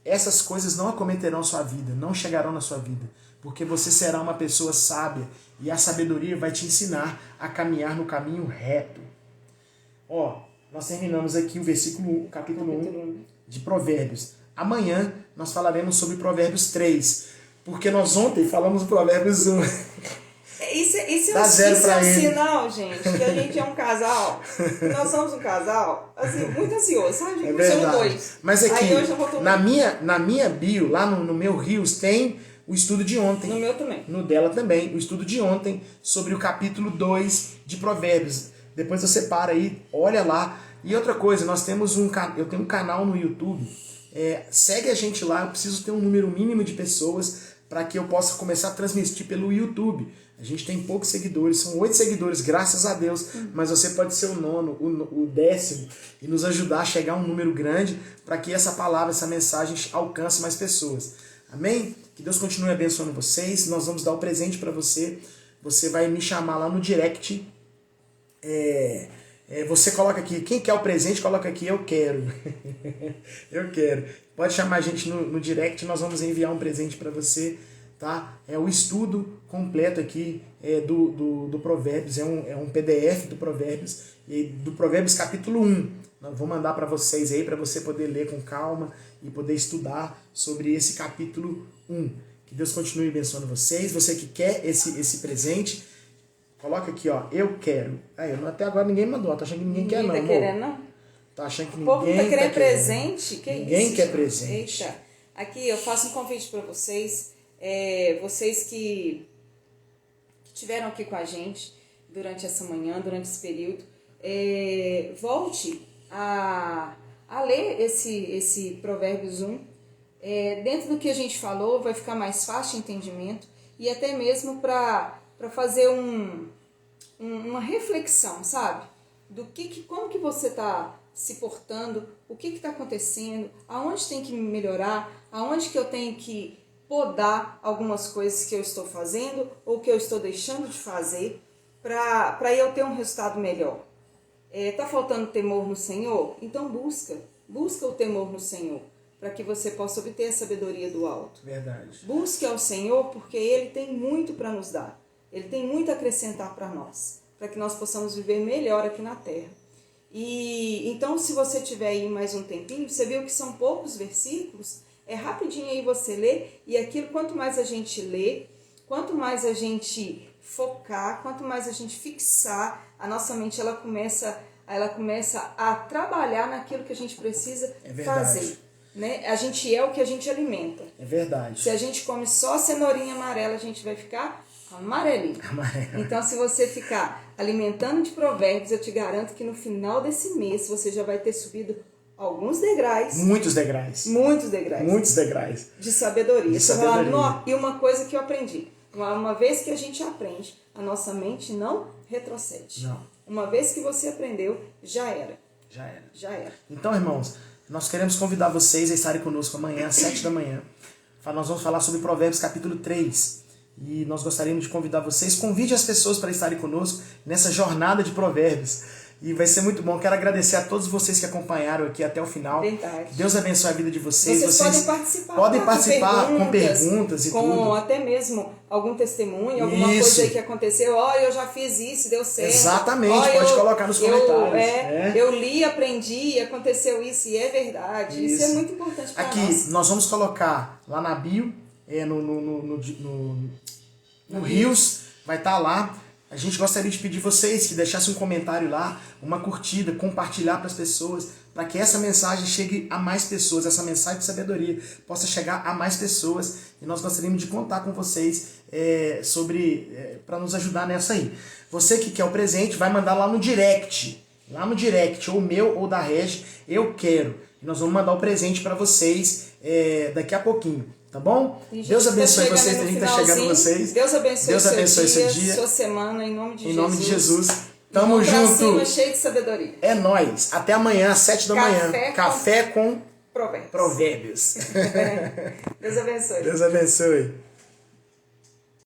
essas coisas não acometerão sua vida, não chegarão na sua vida. Porque você será uma pessoa sábia e a sabedoria vai te ensinar a caminhar no caminho reto. Nós terminamos aqui o capítulo 1 de Provérbios. Amanhã nós falaremos sobre Provérbios 3, porque nós ontem falamos do Provérbios 1. Isso é um sinal, gente, que a gente é um casal. Nós somos um casal, assim, muito ansioso, sabe? É verdade. Somos dois. Mas aqui, aí hoje eu vou na minha bio, lá no meu Rios, tem o estudo de ontem. No meu também. No dela também, o estudo de ontem sobre o capítulo 2 de Provérbios. Depois você para aí, olha lá. E outra coisa, eu tenho um canal no YouTube. Segue a gente lá, eu preciso ter um número mínimo de pessoas para que eu possa começar a transmitir pelo YouTube. A gente tem poucos seguidores, são 8 seguidores, graças a Deus, mas você pode ser o 9º, o 10º e nos ajudar a chegar a um número grande para que essa palavra, essa mensagem alcance mais pessoas. Amém? Que Deus continue abençoando vocês. Nós vamos dar o presente para você. Você vai me chamar lá no direct. Você coloca aqui, quem quer o presente, coloca aqui, eu quero. Eu quero. Pode chamar a gente no direct, nós vamos enviar um presente para você. tá? É o estudo completo aqui do Provérbios, é um PDF do Provérbios capítulo 1. Eu vou mandar para vocês aí, para você poder ler com calma e poder estudar sobre esse capítulo 1. Que Deus continue abençoando vocês. Você que quer esse presente, coloca aqui, ó, eu quero. Até agora ninguém mandou, tá achando que ninguém quer não, tá querendo, não? Tá achando que o povo ninguém tá querendo tá presente? Que ninguém isso? quer presente. Eita. Aqui eu faço um convite para vocês, vocês que estiveram aqui com a gente durante essa manhã, durante esse período, volte a ler esse Provérbios 1. Dentro do que a gente falou, vai ficar mais fácil o entendimento e até mesmo para fazer uma reflexão, sabe? Como que você está se portando, o que está acontecendo, aonde tem que melhorar, aonde que eu tenho que podar algumas coisas que eu estou fazendo ou que eu estou deixando de fazer para eu ter um resultado melhor. Tá faltando temor no Senhor? Então busca o temor no Senhor, para que você possa obter a sabedoria do alto. Verdade. Busque ao Senhor, porque Ele tem muito para nos dar. Ele tem muito a acrescentar para nós, para que nós possamos viver melhor aqui na terra. E então, se você tiver aí mais um tempinho, você viu que são poucos versículos, rapidinho aí você lê, e aquilo, quanto mais a gente lê, quanto mais a gente focar, quanto mais a gente fixar, a nossa mente ela começa a trabalhar naquilo que a gente precisa fazer. Né? A gente é o que a gente alimenta. É verdade. Se a gente come só cenourinha amarela, a gente vai ficar amarelinho. Então, se você ficar alimentando de provérbios, eu te garanto que no final desse mês você já vai ter subido alguns degraus. Muitos degraus. De sabedoria. E uma coisa que eu aprendi. Uma vez que a gente aprende, a nossa mente não retrocede. Não. Uma vez que você aprendeu, já era. Então, irmãos, nós queremos convidar vocês a estarem conosco amanhã, às 7 da manhã. Nós vamos falar sobre Provérbios capítulo 3. E nós gostaríamos de convidar vocês. Convide as pessoas para estarem conosco nessa jornada de Provérbios. E vai ser muito bom. Quero agradecer a todos vocês que acompanharam aqui até o final. Verdade. Que Deus abençoe a vida de vocês. Vocês podem participar com perguntas e tudo. Até mesmo algum testemunho, alguma coisa aí que aconteceu. Eu já fiz isso, deu certo. Exatamente, pode colocar nos comentários. Eu li, aprendi, aconteceu isso e é verdade. Isso é muito importante para nós. Aqui, nós vamos colocar lá na bio, no Rios, vai estar lá. A gente gostaria de pedir vocês que deixassem um comentário lá, uma curtida, compartilhar para as pessoas, para que essa mensagem chegue a mais pessoas, essa mensagem de sabedoria possa chegar a mais pessoas. E nós gostaríamos de contar com vocês para nos ajudar nessa aí. Você que quer o presente, vai mandar lá no direct, ou meu ou da Regi, eu quero. E nós vamos mandar o presente para vocês daqui a pouquinho. Tá bom? Deus abençoe vocês, a gente tá chegando vocês. Deus abençoe seu dia, sua semana, em nome de Jesus. Em nome de Jesus. Tamo junto. Cima, cheio de sabedoria. É nóis. Até amanhã, às 7 da manhã. Café com Provérbios. Provérbios. Deus abençoe. Deus abençoe.